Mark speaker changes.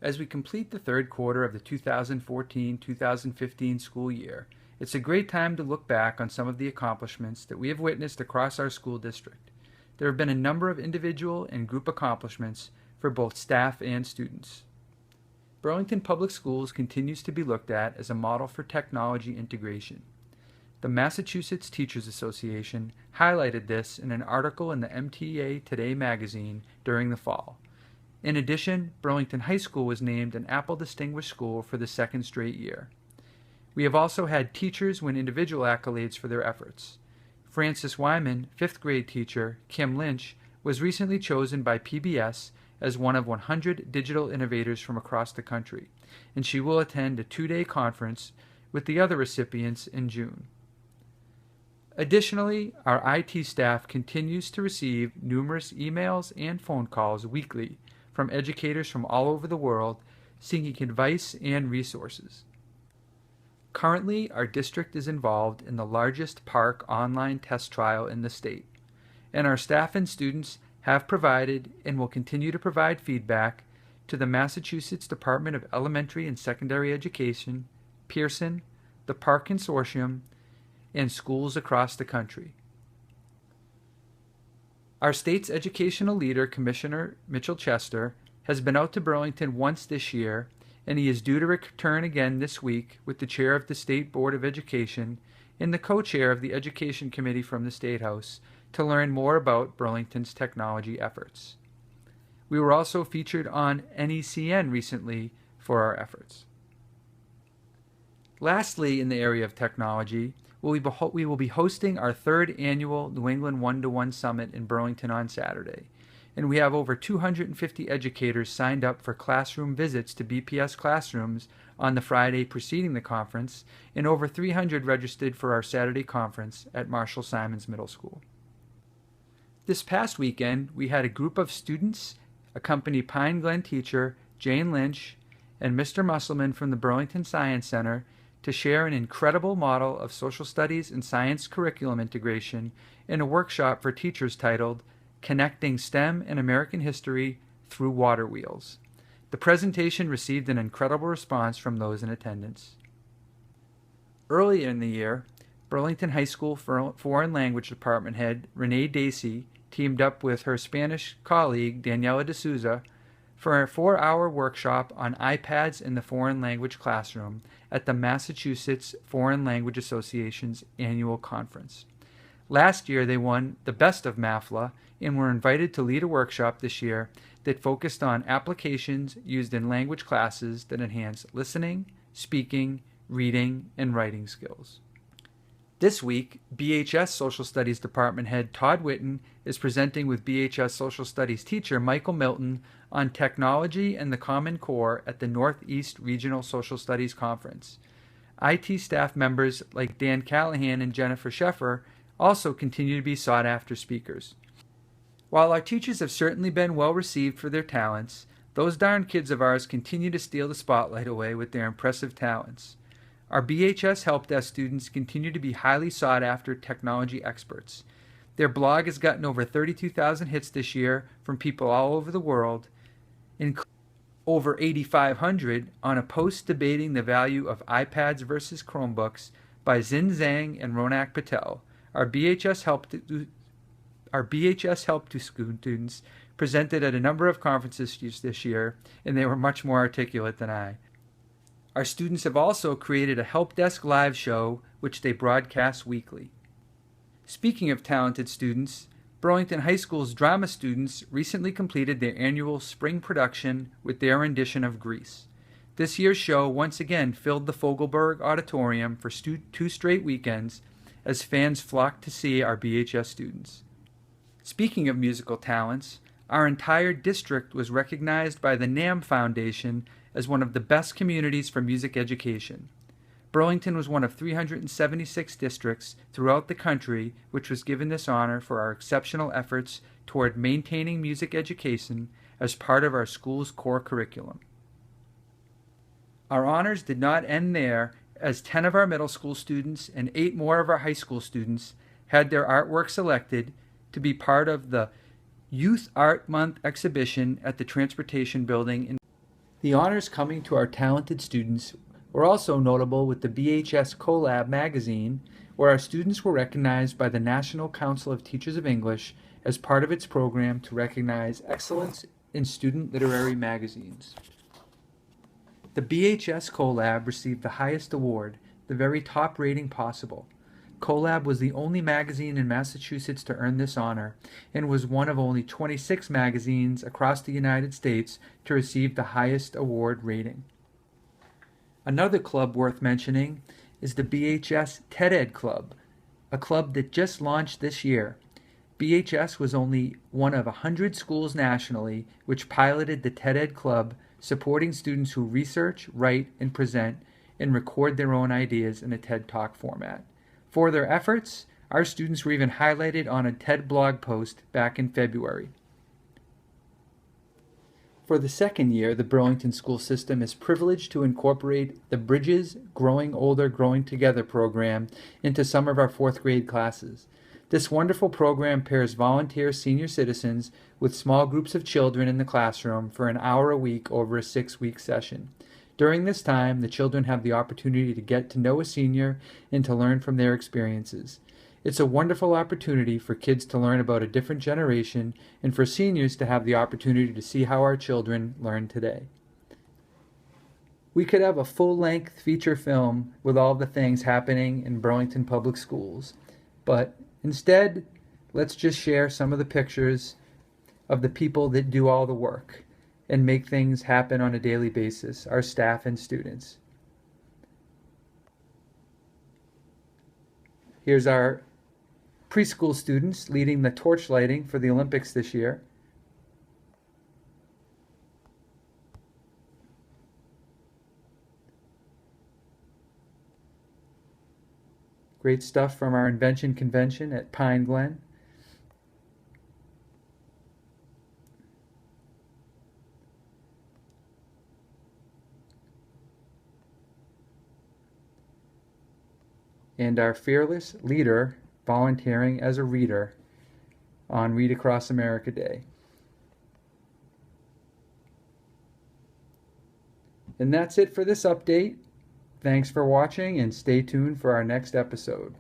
Speaker 1: As we complete the third quarter of the 2014-2015 school year, it's a great time to look back on some of the accomplishments that we have witnessed across our school district. There have been a number of individual and group accomplishments for both staff and students. Burlington Public Schools continues to be looked at as a model for technology integration. The Massachusetts Teachers Association highlighted this in an article in the MTA Today magazine during the fall. In addition, Burlington High School was named an Apple Distinguished School for the second straight year. We have also had teachers win individual accolades for their efforts. Frances Wyman, 5th grade teacher, Kim Lynch, was recently chosen by PBS as one of 100 digital innovators from across the country, and she will attend a 2-day conference with the other recipients in June. Additionally, our IT staff continues to receive numerous emails and phone calls weekly from educators from all over the world seeking advice and resources. Currently, our district is involved in the largest park online test trial in the state, and our staff and students have provided and will continue to provide feedback to the Massachusetts Department of Elementary and Secondary Education, Pearson, the Park Consortium, and schools across the country. Our state's educational leader, Commissioner Mitchell Chester, has been out to Burlington once this year, and he is due to return again this week with the chair of the State Board of Education and the co-chair of the Education Committee from the State House to learn more about Burlington's technology efforts. We were also featured on NECN recently for our efforts. Lastly, in the area of technology, we will be hosting our 3rd annual New England One-to-One Summit in Burlington on Saturday, and we have over 250 educators signed up for classroom visits to BPS classrooms on the Friday preceding the conference, and over 300 registered for our Saturday conference at Marshall Simons Middle School. This past weekend, we had a group of students accompany Pine Glen teacher Jane Lynch and Mr. Musselman from the Burlington Science Center to share an incredible model of social studies and science curriculum integration in a workshop for teachers titled Connecting STEM and American History Through Water Wheels. The presentation received an incredible response from those in attendance. Earlier in the year, Burlington High School Foreign Language Department head Renee Dacey teamed up with her Spanish colleague Daniela D'Souza for a 4-hour workshop on iPads in the foreign language classroom at the Massachusetts Foreign Language Association's annual conference. Last year, they won the Best of MAFLA and were invited to lead a workshop this year that focused on applications used in language classes that enhance listening, speaking, reading, and writing skills. This week, BHS Social Studies Department head Todd Witten is presenting with BHS Social Studies teacher Michael Milton on technology and the Common Core at the Northeast Regional Social Studies Conference. IT staff members like Dan Callahan and Jennifer Sheffer also continue to be sought-after speakers. While our teachers have certainly been well received for their talents, those darn kids of ours continue to steal the spotlight away with their impressive talents. Our BHS Help Desk students continue to be highly sought-after technology experts. Their blog has gotten over 32,000 hits this year from people all over the world, including over 8,500 on a post debating the value of iPads versus Chromebooks by Zin Zhang and Ronak Patel. Our BHS Help to students presented at a number of conferences this year, and they were much more articulate than I. Our students have also created a Help Desk live show, which they broadcast weekly. Speaking of talented students, Burlington High School's drama students recently completed their annual spring production with their rendition of Grease. This year's show once again filled the Fogelberg Auditorium for 2 straight weekends as fans flocked to see our BHS students. Speaking of musical talents, our entire district was recognized by the NAM Foundation as one of the best communities for music education. Burlington was one of 376 districts throughout the country which was given this honor for our exceptional efforts toward maintaining music education as part of our school's core curriculum. Our honors did not end there, as 10 of our middle school students and 8 more of our high school students had their artwork selected to be part of the Youth Art Month exhibition at the Transportation Building. The honors coming to our talented students were also notable with the BHS Collab magazine, where our students were recognized by the National Council of Teachers of English as part of its program to recognize excellence in student literary magazines. The BHS Collab received the highest award, the very top rating possible. Collab was the only magazine in Massachusetts to earn this honor and was one of only 26 magazines across the United States to receive the highest award rating. Another club worth mentioning is the BHS TED-Ed Club, a club that just launched this year. BHS was only one of 100 schools nationally which piloted the TED-Ed Club, supporting students who research, write, and present and record their own ideas in a TED Talk format. For their efforts, our students were even highlighted on a TED blog post back in February. For the second year, the Burlington school system is privileged to incorporate the Bridges Growing Older, Growing Together program into some of our fourth grade classes. This wonderful program pairs volunteer senior citizens with small groups of children in the classroom for an hour a week over a 6-week session. During this time, the children have the opportunity to get to know a senior and to learn from their experiences. It's a wonderful opportunity for kids to learn about a different generation and for seniors to have the opportunity to see how our children learn today. We could have a full-length feature film with all the things happening in Burlington Public Schools, but instead, let's just share some of the pictures of the people that do all the work and make things happen on a daily basis, our staff and students. Here's our preschool students leading the torch lighting for the Olympics this year. Great stuff from our invention convention at Pine Glen. And our fearless leader volunteering as a reader on Read Across America Day. And that's it for this update. Thanks for watching and stay tuned for our next episode.